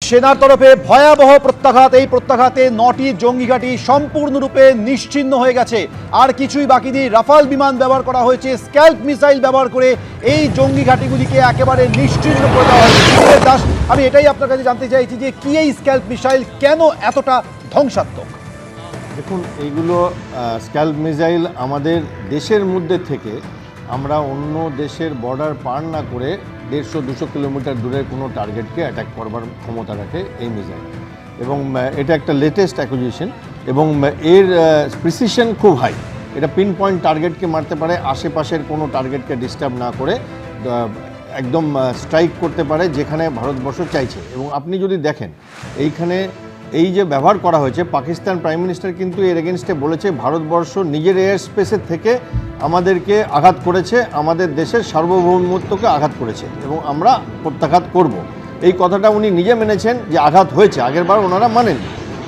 সেনার তরফে ভয়াবহ প্রত্যাঘাত। এই প্রত্যাঘাতে 9টি জঙ্গি ঘাঁটি সম্পূর্ণরূপে নিশ্চিহ্ন হয়ে গেছে। আর কিছুই বাকি নেই। রাফাল বিমান ব্যবহার করা হয়েছে, স্ক্যাল্প মিসাইল ব্যবহার করে এই জঙ্গি ঘাঁটিগুলিকে একেবারে নিশ্চিহ্ন করে দেওয়া হয়েছে। দাস, আমি এটাই আপনার কাছে জানতে চাইছি যে কি এই স্ক্যাল্প মিসাইল কেন এতটা ধ্বংসাত্মক? দেখুন, এইগুলো স্ক্যাল্প মিসাইল আমাদের দেশের মধ্যে থেকে আমরা অন্য দেশের বর্ডার পার না করে 150-200 কিলোমিটার দূরের কোনো টার্গেটকে অ্যাটাক করবার ক্ষমতা রাখে এই মিসাইল। এবং এটা একটা লেটেস্ট অ্যাকুইজিশন এবং এর প্রিসিশন খুব হাই। এটা পিন পয়েন্ট টার্গেটকে মারতে পারে, আশেপাশের কোনো টার্গেটকে ডিস্টার্ব না করে একদম স্ট্রাইক করতে পারে যেখানে ভারতবর্ষ চাইছে। এবং আপনি যদি দেখেন এইখানে এই যে ব্যবহার করা হয়েছে, পাকিস্তান প্রাইম মিনিস্টার কিন্তু এর এগেনস্টে বলেছে ভারতবর্ষ নিজের এয়ার স্পেসের থেকে আমাদেরকে আঘাত করেছে, আমাদের দেশের সার্বভৌমত্বকে আঘাত করেছে এবং আমরা প্রত্যাঘাত করব। এই কথাটা উনি নিজে মেনেছেন যে আঘাত হয়েছে, আগেরবার ওনারা মানেন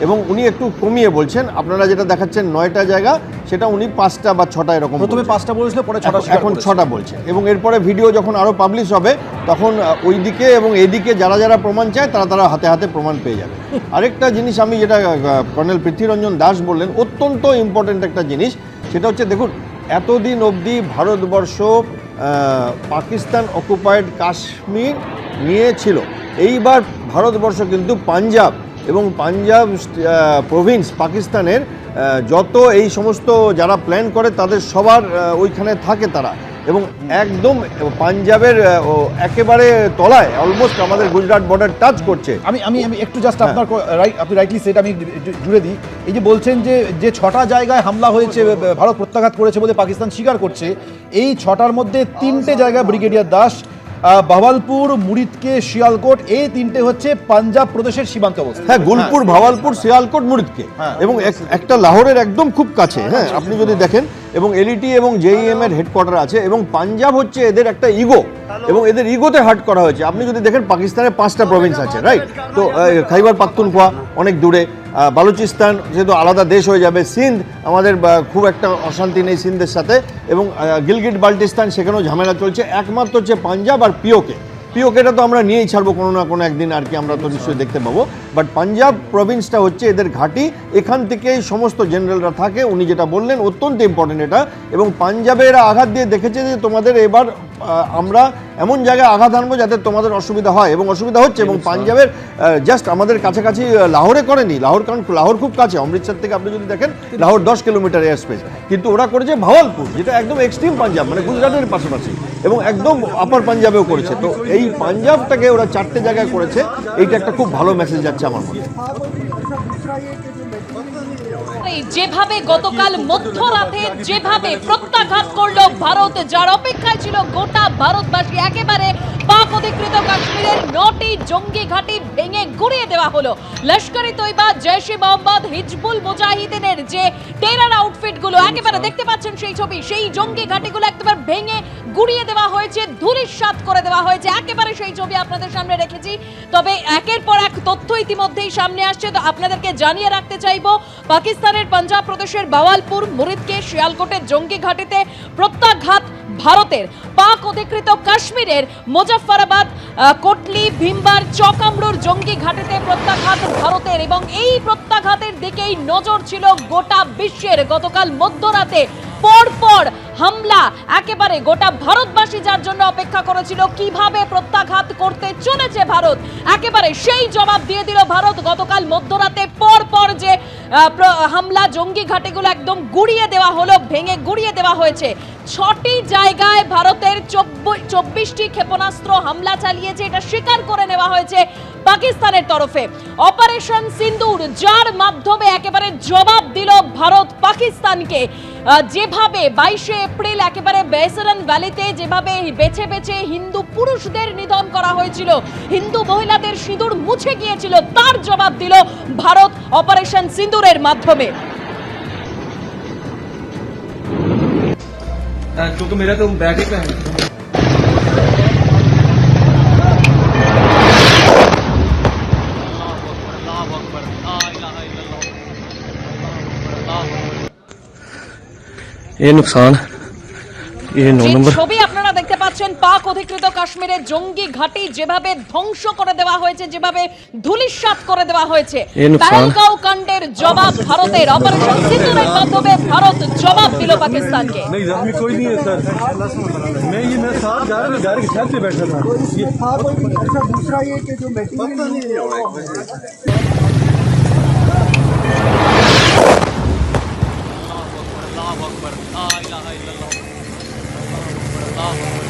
এবং উনি একটু কমিয়ে বলছেন। আপনারা যেটা দেখাচ্ছেন 9টা জায়গা, সেটা উনি 5টা বা 6টা এরকম, প্রথমে 5টা বলেছিল, পরে 6টা, এখন 6টা বলছেন। এবং এরপরে ভিডিও যখন আরও পাবলিশ হবে তখন ওই দিকে এবং এদিকে যারা যারা প্রমাণ চায় তারা হাতে হাতে প্রমাণ পেয়ে যাবে। আরেকটা জিনিস আমি যেটা কর্নেল পৃথ্বীরঞ্জন দাস বললেন, অত্যন্ত ইম্পর্টেন্ট একটা জিনিস, সেটা হচ্ছে দেখুন, এতদিন অবধি ভারতবর্ষ পাকিস্তান অকুপায়েড কাশ্মীর নিয়েছিল। এইবার ভারতবর্ষ কিন্তু পাঞ্জাব এবং পাঞ্জাব প্রভিন্স পাকিস্তানের যত এই সমস্ত যারা প্ল্যান করে তাদের সবার ওইখানে থাকে তারা, এবং একদম পাঞ্জাবের একেবারে তলায় অলমোস্ট আমাদের গুজরাট বর্ডার টাচ করছে। আমি আমি আমি একটু জাস্ট আপনার আপনি রাইটলি সেটা আমি জুড়ে দিই। এই যে বলছেন যে 6টা জায়গায় হামলা হয়েছে, ভারত প্রত্যাঘাত করেছে বলে পাকিস্তান স্বীকার করছে, এই 6টার মধ্যে 3টে জায়গায় ব্রিগেডিয়ার দাস, ভাওয়ালপুর, মুরিদকে, শিয়ালকোট, এই 3টে হচ্ছে পাঞ্জাব প্রদেশের সীমান্ত অবস্থা। হ্যাঁ, গুলপুর, ভাওয়ালপুর, শিয়ালকোট, মুরিদকে, এবং একটা লাহোরের একদম খুব কাছে। হ্যাঁ, আপনি যদি দেখেন, এবং এলইটি এবং জেইএম এর হেডকোয়ার্টার আছে, এবং পাঞ্জাব হচ্ছে এদের একটা ইগো, এবং এদের ইগোতে হার্ট করা হয়েছে। আপনি যদি দেখেন পাকিস্তানের 5টা প্রভিন্স আছে, রাইট? তো খাইবার পাখতুনখোয়া অনেক দূরে, বালুচিস্তান যেহেতু আলাদা দেশ হয়ে যাবে, সিন্ধ আমাদের খুব একটা অশান্তি নেই সিন্ধের সাথে, এবং গিলগিট বাল্টিস্তান সেখানেও ঝামেলা চলছে। একমাত্র হচ্ছে পাঞ্জাব আর পিওকেটা তো আমরা নিয়েই ছাড়বো কোনো না কোনো একদিন, আর কি আমরা তো নিশ্চয়ই দেখতে পাবো। বাট পাঞ্জাব প্রভিন্সটা হচ্ছে এদের ঘাঁটি, এখান থেকেই সমস্ত জেনারেলরা থাকে। উনি যেটা বললেন অত্যন্ত ইম্পর্টেন্ট এটা। এবং পাঞ্জাবে এরা আঘাত দিয়ে দেখেছে যে তোমাদের এবার আমরা এমন জায়গায় আঘাত আনবো যাতে তোমাদের অসুবিধা হয়, এবং অসুবিধা হচ্ছে। এবং পাঞ্জাবের জাস্ট আমাদের কাছাকাছি লাহোরে করেনি, লাহোর, কারণ লাহোর খুব কাছে, অমৃতসর থেকে আপনি যদি দেখেন লাহোর 10 কিলোমিটার এয়ার স্পেস, কিন্তু ওরা করেছে ভাওয়ালপুর, যেটা একদম এক্সট্রিম পাঞ্জাব, মানে গুজরাটের পাশাপাশি, এবং একদম আপার পাঞ্জাবেও করেছে। তো এই পাঞ্জাবটাকে ওরা 4টে জায়গায় করেছে। এইটা একটা খুব ভালো মেসেজ যাচ্ছে আমার মনে। যেভাবে গতকাল মধ্যরাতে যেভাবে প্রত্যাঘাত করলো ভারত, যার অপেক্ষায় ছিল গোটা ভারতবাসী, একেবারে পাক অধিকৃত কাশ্মীরের 9টি জঙ্গি ঘাঁটি ভেঙে গুড়িয়ে দেওয়া হলো। লস্কর-ই তৈবা, জৈশ-ই মোহাম্মদ, হিজবুল মুজাহিদিনের যে টেরার আউটফিটগুলো একেবারে দেখতে পাচ্ছেন সেই ছবি, সেই জঙ্গি ঘাঁটিগুলো একেবারে ভেঙে গুড়িয়ে দেওয়া হয়েছে, ধূলিসাৎ করে দেওয়া হয়েছে, একেবারে সেই ছবি আপনাদের সামনে রেখেছি। তবে একের পর এক তথ্য ইতিমধ্যেই সামনে আসছে, তো আপনাদেরকে জানিয়ে রাখতে চাইবো, পাকিস্তানের পাঞ্জাব প্রদেশের ভাওয়ালপুর, মুরিদকে, শিয়ালকোটের জঙ্গি ঘাঁটিতে প্রত্যাঘাত ভারতের, পাক অধিকৃত কাশ্মীরের মুজফফরাবাদ, কোটলি, ভীমবার, চকামরুর জঙ্গি ঘাঁটিতে প্রত্যাঘাত ভারতের। এবং এই প্রত্যাঘাতের দিকেই নজর ছিল গোটা বিশ্বের। গতকাল মধ্যরাতে পরপর হামলা, একেবারে গোটা ভারতবাসী যার জন্য অপেক্ষা করেছিল কিভাবে প্রত্যাঘাত করতে চলেছে ভারত, একেবারে সেই জবাব দিয়ে দিল ভারত। গতকাল মধ্যরাতে পরপর যে হামলা, জঙ্গি ঘাঁটিগুলো একদম গুড়িয়ে দেওয়া হলো, ভেঙে গুড়িয়ে দেওয়া হয়েছে। 6টি জায়গায় ভারতের 24টি ক্ষেপণাস্ত্র হামলা চালিয়েছে, এটা স্বীকার করে নেওয়া হয়েছে পাকিস্তানের তরফে। অপারেশন সিন্দুর, যার মাধ্যমে একেবারে জবাব দিল ভারত পাকিস্তানকে। যেভাবে 22শে এপ্রিল একেবারে বেসরন ভ্যালিতে যেভাবে বেছে বেছে হিন্দু পুরুষদের নিধন করা হয়েছিল, হিন্দু মহিলাদের সিঁদুর মুছে গিয়েছিল, তার জবাব দিল ভারত অপারেশন সিন্দুরের মাধ্যমে। क्योंकि मेरा तो बैग ही है। ये नुकसान, ये 9 नंबर ছবি আপনারা দেখতে পাচ্ছেন দেখছেন পাক অধিকৃত কাশ্মীরের জঙ্গি ঘাঁটি যেভাবে ধ্বংস করে দেওয়া হয়েছে, যেভাবে ধূলিসাৎ করে দেওয়া হয়েছে। পেহেলগাঁও কাণ্ডের জবাব ভারতের, অপারেশন সিঁদুরের মাধ্যমে ভারত জবাব দিল পাকিস্তানকে। नहीं जख्मी कोई नहीं है सर, मैं ये मैं साथ जा रहा था, गाड़ी के छत पे बैठा था। ये अच्छा दूसरा ये कि जो अल्लाह अकबर, ला इलाहा इल्लल्लाह, अल्लाह अकबर, अल्लाह अकबर।